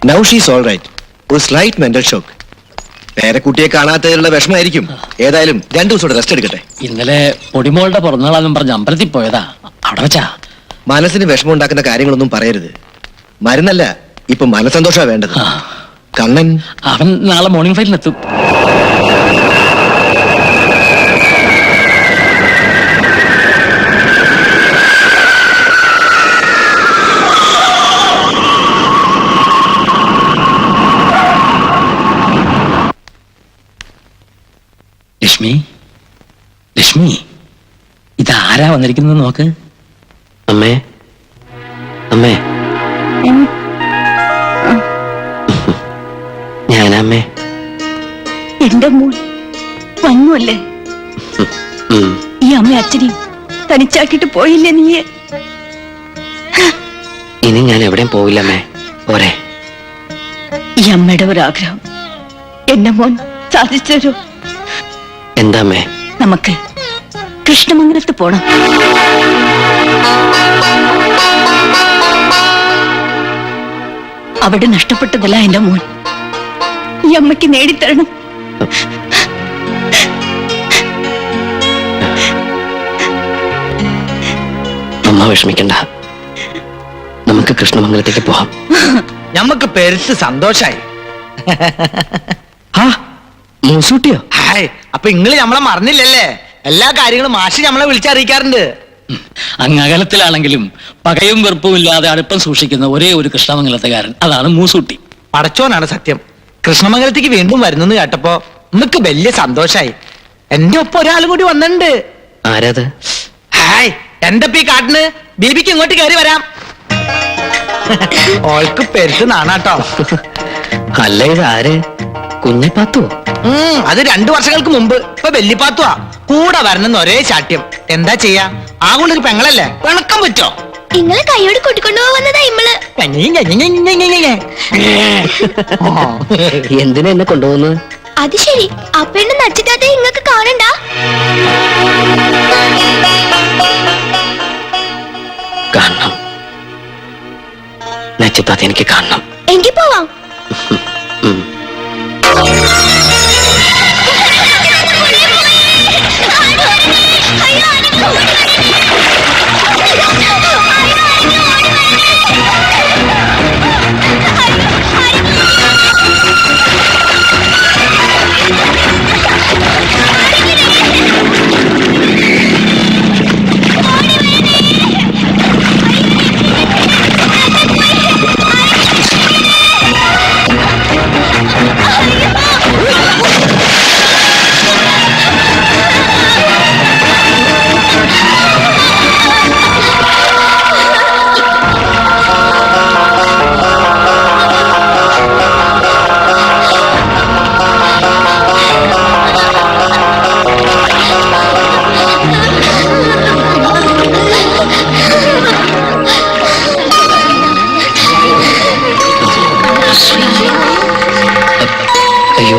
Now she's all right. ഒരു slight mental shock. പേരക്കുട്ടിയെ കാണാത്തതിലുള്ള വിഷമായിരിക്കും. ഏതായാലും 2 ദിവസം റെസ്റ്റ് എടുക്കട്ടെ. ഇന്നലെ പൊടിമോളുടെ പിറന്നാളാന്നും പറഞ്ഞ് അമ്പലത്തിൽ പോയതാ. അവിടെ വെച്ചാ മനസ്സിന് വിഷമം ഉണ്ടാക്കുന്ന കാര്യങ്ങളൊന്നും പറയരുത്. മരുന്നല്ല, ഇപ്പൊ മനസ്സന്തോഷാ വേണ്ടത്. കണ്ണൻ അവൻ നാളെ മോർണിംഗ് ഫ്ലൈറ്റിലെത്തും. ലക്ഷ്മി, ലക്ഷ്മി, ഇതാരാ വന്നിരിക്കുന്നത് നോക്ക്. അമ്മേ, അമ്മേ, ഞാനമ്മേ. എന്റെ മോൾ വന്നുവല്ലേ? ഈ അമ്മ അച്ഛനെയും തനിച്ചാക്കിട്ട് പോയില്ലേ നീയെ? ഇനി ഞാൻ എവിടെയും പോവില്ലമ്മേ. പോരെ. ഈ അമ്മയുടെ ഒരാഗ്രഹം എന്റെ മോൻ സാധിച്ചു തരൂ. എന്താമ്മേ? നമുക്ക് കൃഷ്ണമംഗലത്ത് പോണം. അവിടെ നഷ്ടപ്പെട്ടതല്ല എന്റെ മോൻ. ഈ അമ്മയ്ക്ക് നേടിത്തരണം. അമ്മ വിഷമിക്കണ്ട, നമുക്ക് കൃഷ്ണമംഗലത്തേക്ക് പോവാം. ഞമ്മക്ക് പെരുത്ത് സന്തോഷായി. മൂസൂട്ടിയോ? ഹായ്, അപ്പൊ ഇങ്ങള് നമ്മളെ മറന്നില്ലല്ലേ? എല്ലാ കാര്യങ്ങളും മാഷി നമ്മളെ വിളിച്ചറിയിക്കാറുണ്ട്. അങ്ങകലത്തിലാണെങ്കിലും പകയും വെറുപ്പും ഇല്ലാതെ അടുപ്പം സൂക്ഷിക്കുന്ന ഒരേ ഒരു കൃഷ്ണമംഗലത്തുകാരൻ, അതാണ് മൂസൂട്ടി. പടച്ചോനാണ് സത്യം. കൃഷ്ണമംഗലത്തേക്ക് വീണ്ടും വരുന്നെന്ന് കേട്ടപ്പോ നമുക്ക് വലിയ സന്തോഷായി. എന്റെ ഒപ്പം ഒരാളും കൂടി വന്നിട്ടുണ്ട്. ആരാത്? ഹായ്, എന്റെ ഈ കാട്ടിന് ബീബിക്ക് ഇങ്ങോട്ട് കയറി വരാം. ഓൾക്ക് പെരുത്ത് നാണാട്ടോ. അല്ല, ഇത് ആര്? കുഞ്ഞിപ്പാത്തുവോ? അത് 2 വർഷങ്ങൾക്ക് മുമ്പ്. ഇപ്പൊ വെല്ലിപ്പാത്തുവാ. കൂടെ വരണമെന്ന് ഒരേ ശാഠ്യം. എന്താ ചെയ്യാ? ആകുള്ളൊരു പെങ്ങളല്ലേ, പിണക്കം പറ്റോ? ഇങ്ങളെ കൈയോട് കൂട്ടിക്കൊണ്ടുപോകുന്നതാ ഇമ്മള്. എന്തിനാ എന്നെ കൊണ്ടുപോകുന്നത്? അത് ശരി, അപ്പെണ്ണ് നച്ചിട്ടാതെ ഇങ്ങക്ക് കാണണ്ട. കാണണം, നച്ചിത്താത്ത എനിക്ക് കാണണം. എങ്കിൽ പോവാം. അയ്യോ,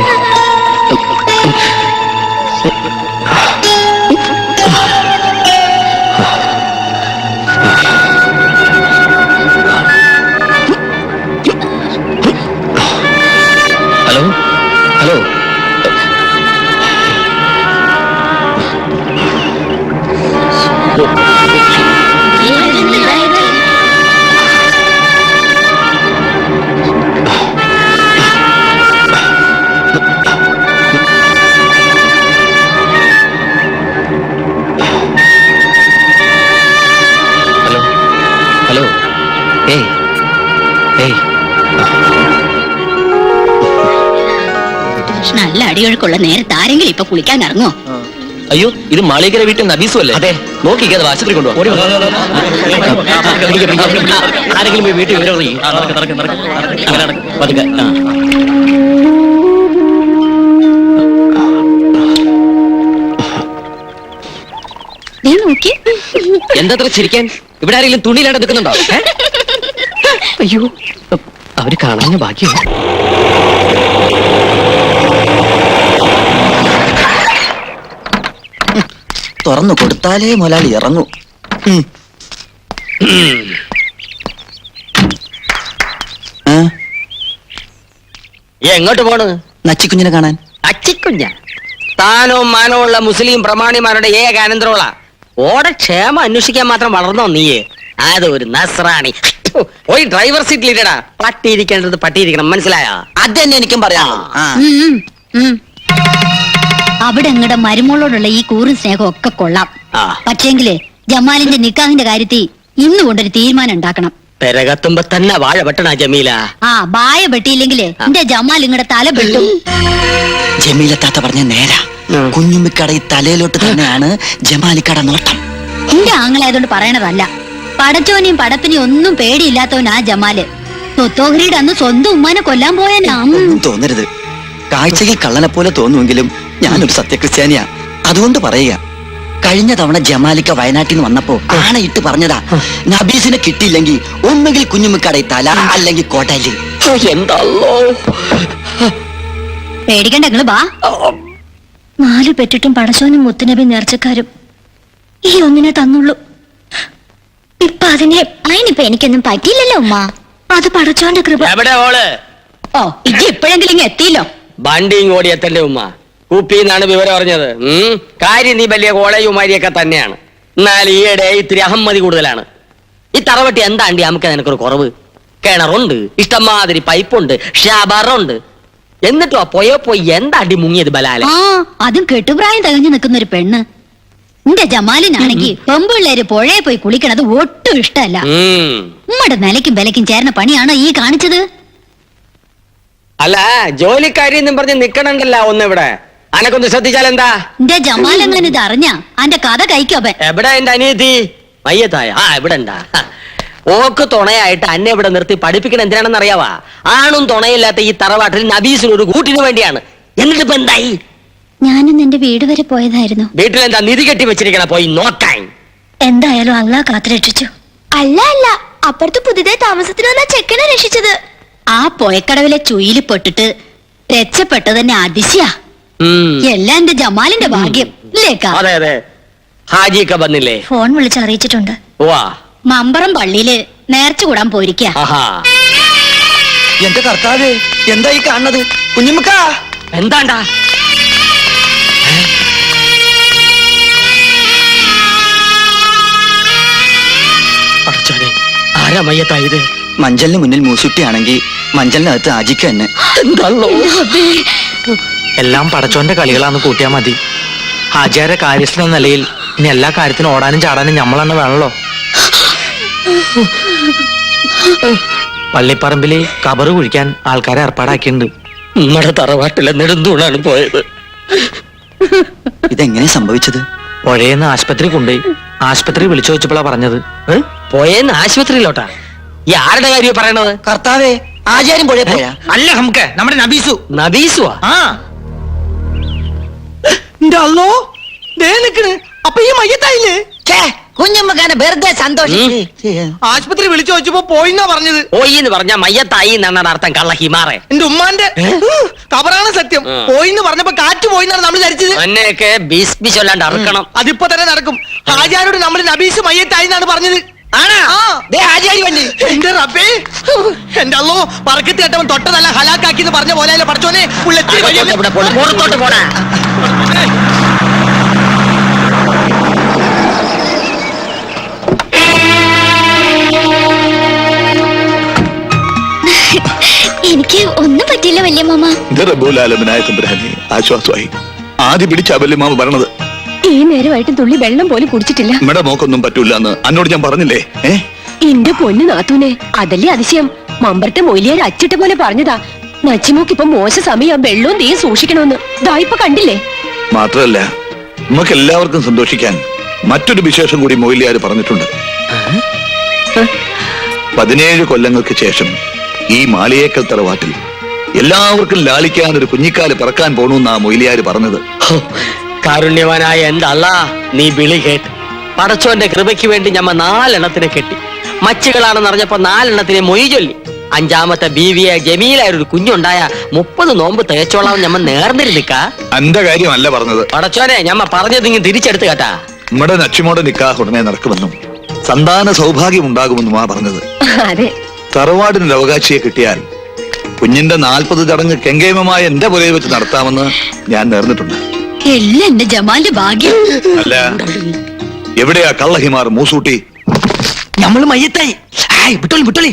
ഹലോ, ഹലോ. ഹലോ, ഏയ് ഏയ്. നല്ല അടിയൊഴുക്കുള്ള നേരത്തെ ആരെങ്കിലും ഇപ്പൊ കുളിക്കാൻ ഇറങ്ങോ? അയ്യോ, ഇത് മാളികര വീട്ടിൽ നബീസും അല്ലേ? അതെ, നോക്കിക്കേ, അത് ആശുപത്രി കൊണ്ടുപോകും. ആരെങ്കിലും പോയി വീട്ടിൽ വിവരം അറിയിക്കും. നോക്കി എന്താ ചിരിക്കാൻ? ഇവിടെ ആരെങ്കിലും തുണിയിലാണ്ട് നിൽക്കുന്നുണ്ടോ? അയ്യോ, അവര് കാണാൻ ഭാഗ്യം. തുറന്നു കൊടുത്താലേ മുതലാളി ഇറങ്ങൂ. എങ്ങോട്ട് പോണ്? നച്ചിക്കുഞ്ഞിനെ കാണാൻ. അച്ചിക്കുഞ്ഞ താനോ മാനോ ഉള്ള മുസ്ലിം പ്രമാണിമാരുടെ ഏക അനന്തരമുള്ള ഓടെ ക്ഷേമം അന്വേഷിക്കാൻ മാത്രം വളർന്നോ നീയെ? അതൊരു നസ്രാണി. പോയി ഡ്രൈവർ സീറ്റിലിട്ടടാ. പട്ടിയിരിക്കേണ്ടത് പട്ടിയിരിക്കണം, മനസ്സിലായോ? അത് തന്നെ എനിക്കും പറയാം. ഉം, ഉം. അവിടെ നിങ്ങളുടെ മരുമോളോടുള്ള ഈ കൂറും സ്നേഹം ഒക്കെ കൊള്ളാം. ആ. പക്ഷേങ്കില് ജമാലിന്റെ നിക്കാഹിന്റെ കാര്യത്തിൽ ഇന്ന് കൊണ്ടൊരു തീരുമാനം ഉണ്ടാക്കണം. പെരകത്തുമ്പോ തന്നെ വാഴ വെട്ടണ ജമീല. ആ ബായ വെട്ടിയില്ലെങ്കില് എന്റെ ജമാൽ നിങ്ങളുടെ തല വെട്ടും. ജമീല താത്ത പറഞ്ഞ നേരാ. കുഞ്ഞുമ്മിക്കട ഈ തലയിലോട്ട് തന്നെയാണ് ജമാലിക്കട നോട്ടം. എന്റെ ആങ്ങളായതുകൊണ്ട് പറയണതല്ല. പടച്ചോനെയും പടപ്പിനെയും ഒന്നും പേടിയില്ലാത്തവനാ ജമാല്. സ്വത്തോഹരിയുടെ അന്ന് സ്വന്തം ഉമ്മാനെ കൊല്ലാൻ പോയനാ. ഒന്നും തോന്നരുത്. കാഴ്ചയിൽ കള്ളനെ പോലെ തോന്നുമെങ്കിലും ഞാനൊരു സത്യക്രിസ്ത്യാനിയാ. അതുകൊണ്ട് പറയുക, കഴിഞ്ഞ തവണ ജമാലിക്ക വയനാട്ടിൽ നിന്ന് വന്നപ്പോ ആണയിട്ട് പറഞ്ഞതാ, നബീസിനെ കിട്ടിയില്ലെങ്കിൽ ഒന്നുകിൽ കുഞ്ഞുമ്മിക്കട തല അല്ലെങ്കിൽ കോട്ടയില്. എന്തല്ലോ പേടിക്കണ്ട, നിങ്ങള് ബാ. 4 പെറ്റിട്ടും പടച്ചോനും മുത്തുനബി നേർച്ചക്കാരും ഈ ഒന്നിനെ തന്നുള്ളൂ. ഇപ്പൊ അതിനിപ്പോ എനിക്കൊന്നും പറ്റിയില്ലല്ലോ ഉമ്മ. അത് പടച്ചോന്റെ കൃപ. എവിടെ ഓള്? ഓ ഇത് ഇപ്പോഴെങ്കിലും ഇങ്ങ് എത്തിയില്ലോ. വണ്ടിയും ഓടി എത്തന്റെ ഉമ്മ. കുപ്പിന്നാണ് വിവരം അറിഞ്ഞത്. കാര്യം നീ വലിയ കോളേജുമാരിയൊക്കെ തന്നെയാണ്. എന്നാൽ ഈയിടെ ഇത്തിരി അഹമ്മതി കൂടുതലാണ്. ഈ തറവട്ടി എന്താണ്ടി നമുക്ക് നിനക്കൊരു കുറവ്? കിണറുണ്ട്, ഇഷ്ടംമാതിരി പൈപ്പുണ്ട്, ഷാബറുണ്ട്. എന്നിട്ടോ പോയി എന്താണ്ടി മുങ്ങിയത് ബലാല? ആ അതും കെട്ടുപ്രായം തികഞ്ഞു നിൽക്കുന്ന ഒരു പെണ്ണ്. എന്റെ ജമാലിനാണെങ്കിൽ പെമ്പിള്ളേര് പുഴയെ പോയി കുളിക്കണത് ഒട്ടും ഇഷ്ടമല്ല. ഉമ്മയുടെ നിലയ്ക്കും വിലയ്ക്കും ചേർന്ന പണിയാണോ ഈ കാണിച്ചത്? അല്ല, ജോലിക്കാരി എന്നും പറഞ്ഞ് നിക്കണണ്ടല്ല ഒന്നിവിടെ. അനക്കൊന്ന് ശ്രദ്ധിച്ചാൽ എന്താ? എന്റെ ജമാൽ എങ്ങനെ ഇത് അറിഞ്ഞ അന്റെ കഥ കഴിക്കോപ്പൻ. എവിടെ എന്റെ അനിയത്തി? മയ്യത്തായ? ആ ഇവിടെ ഉണ്ടാ. ഓക്ക് തുണയായിട്ട് അന്നെ ഇവിടെ നിർത്തി പഠിപ്പിക്കണം എന്തിനാണെന്ന് അറിയാവാ? ആണും തുണയില്ലാത്ത ഈ തറവാട്ടിൽ നബീസിന് ഒരു കൂട്ടിന് വേണ്ടിയാണ്. എന്നിട്ട് ഇപ്പൊ എന്തായി? ഞാനിന്ന് എന്റെ വീട് വരെ പോയതായിരുന്നു. വീട്ടിലെന്താ നിധി കെട്ടി വെച്ചിരിക്കണ? പോയി നോക്കാൻ. എന്തായാലും അള്ളാഹ് കാത്തുരക്ഷിച്ചു. അല്ല അല്ല, അപ്പുറത്ത് പുതിയതായി താമസത്തിന് വന്ന ചെക്കനെ രക്ഷിച്ചത്. ആ പോയക്കടവിലെ ചുയില് പെട്ടിട്ട് രക്ഷപ്പെട്ടത് തന്നെ അതിശയാ. എല്ലാം എന്റെ ജമാലിന്റെ ഭാഗ്യം ഇല്ലേക്കാ? അതെ അതെ. ഹാജിയൊക്കെ വന്നില്ലേ? ഫോൺ വിളിച്ചറിയിച്ചിട്ടുണ്ട്. വാ. മമ്പറം പള്ളിയില് നേർച്ച കൂടാൻ പോയിരിക്ക. ആഹാ. എന്റെ കർത്താവേ, എന്താ ഈ കാണുന്നത്? കുഞ്ഞുമ്മിക്ക എന്താണ്ടാ? ആരാ മയ്യത്തായത്? മഞ്ചലിന് മുന്നിൽ മൂസുട്ടിയാണെങ്കിൽ മഞ്ചലിനകത്ത് ആജിക്ക തന്നെ. എന്താണല്ലോ? എല്ലാം പടച്ചോന്റെ കളികളാന്ന് കൂട്ടിയാ മതി. ഹാജിയാരെ കാര്യസ്ഥ എന്ന നിലയിൽ ഇനി എല്ലാ കാര്യത്തിനും ഓടാനും ചാടാനും ഞമ്മളെന്നെ വേണല്ലോ. പള്ളിപ്പറമ്പില് കബറ് കുഴിക്കാൻ ആൾക്കാരെ ഏർപ്പാടാക്കിയിട്ടുണ്ട്. നമ്മുടെ തറവാട്ടിലെ നെടുന്തൂണാണ് പോയത്. ഇതെങ്ങനെ സംഭവിച്ചത്? പുഴയെന്ന് ആശുപത്രി കൊണ്ടുപോയി. ആശുപത്രി വിളിച്ചു വെച്ചപ്പോഴാ പറഞ്ഞത്. പോയെന്ന് ആശുപത്രിയിലോട്ടാ? ഈ ആരുടെ കാര്യം പറയണത്? കർത്താവേ, ആചാര്യം പുഴയെ പോയാ? അല്ല, നമുക്ക് നമ്മുടെ നബീസു. നബീസുവാ? ആ അപ്പൊ ഈ മയ്യത്തായില്ലേ? കുഞ്ഞുമ്മക്കാനെ വെറുതെ സന്തോഷിച്ച് ആശുപത്രി വിളിച്ചു വെച്ചപ്പോ പോയിന്നാ പറഞ്ഞത്. പോയി എന്ന് പറഞ്ഞ മയ്യത്തായി എന്നാണ് അർത്ഥം. കള്ള ഹിമാറെ. എന്റെ ഉമ്മാന്റെ കബറാണ് സത്യം. പോയിന്ന് പറഞ്ഞപ്പോ കാറ്റ് പോയിന്നാണ് നമ്മൾ ധരിച്ചത്. എന്നൊക്കെ ബീസ് ചൊല്ലാണ്ട് അറുക്കണം. അതിപ്പോ തന്നെ നടക്കും. ഹാജിയാരോട് നമ്മൾ നബീസ് മയ്യത്തായി എന്നാണ് പറഞ്ഞത്. എന്റെ റബ്ബേ, എന്റെ അല്ലോ പറക്കത്ത് കേട്ടവൻ തൊട്ടതല്ല ഹലാക്കാക്കി എന്ന് പറഞ്ഞ പോലെ പഠിച്ചോനെ പുറത്തോട്ട് പോടാ. എനിക്ക് ഒന്നും പറ്റില്ല വല്യ മാമ. ആശ്വാസമായി. ആദ്യം പിടിച്ച വല്യമാമ പറഞ്ഞത്. ഈ നേരമായിട്ടും തുള്ളി വെള്ളം പോലും കുടിച്ചിട്ടില്ല. നമ്മുടെ മോക്കൊന്നും പറ്റൂല എന്ന് എന്നോട് ഞാൻ പറഞ്ഞില്ലേ? എന്റെ പൊന്നു നാത്തൂനെ, അതല്ലേ അതിശയം. മമ്പറത്തെ മൊയിലിയാർ അച്ചിട്ട പോലെ പറഞ്ഞതാ, നച്ചിമോക്ക് ഇപ്പൊ മോശ സമയം വെള്ളവും തീയും സൂക്ഷിക്കണമെന്ന്. ദായിപ്പൊ കണ്ടില്ലേ? മാത്രല്ല, നമുക്ക് എല്ലാവർക്കും സന്തോഷിക്കാൻ മറ്റൊരു വിശേഷം കൂടി മൊയിലിയാർ പറഞ്ഞിട്ടുണ്ട്. 17 കൊല്ലങ്ങൾക്ക് ശേഷം ഈ മാളിയേക്കൽ തറവാട്ടിൽ എല്ലാവർക്കും ലാളിക്കാൻ ഒരു കുഞ്ഞിക്കാല് പിറക്കാൻ പോണെന്നാ മൊയിലിയാര് പറഞ്ഞത്. കാരുണ്യവാനായ എന്റെ അല്ലാ, നീ വിളി കേട്ട് പടച്ചോന്റെ കൃപയ്ക്ക് വേണ്ടി ഞമ്മ 4 എണ്ണത്തിനെ കെട്ടി. മച്ചുകളാണെന്ന് അറിഞ്ഞപ്പോ 4 എണ്ണത്തിനെ മൊയ് ചൊല്ലി. 5ാമത്തെ ബീവിയെ ജമീലായ ഒരു കുഞ്ഞുണ്ടായ 30 നോമ്പ് തേച്ചോളാം ഞമ്മ നേർന്നിരുന്നിക്ക. എന്റെ കാര്യമല്ല പറഞ്ഞത്. പടച്ചോനെ, ഞമ്മ പറഞ്ഞതിങ്ങ് തിരിച്ചെടുത്ത് കേട്ടാ. നമ്മുടെ നച്ചിമോടെ നിക്കാഹ് ഉടനെ നടക്കുമെന്നും സന്താന സൗഭാഗ്യം ഉണ്ടാകുമെന്നുമാ പറഞ്ഞത്. അതെ, തറവാടിനൊരു അവകാശിയെ കിട്ടിയാൽ കുഞ്ഞിന്റെ 40 ചടങ്ങ് കെങ്കേമമായ എന്റെ പുരയിൽ വെച്ച് നടത്താമെന്ന് ഞാൻ നേർന്നിട്ടുണ്ട്. എല്ലാം എന്റെ ജമാലിന്റെ ഭാഗ്യം. അല്ല, എവിടെയാ കള്ളഹിമാർ മൂസൂട്ടി? നമ്മള് മയ്യത്തായി. വിട്ടോളി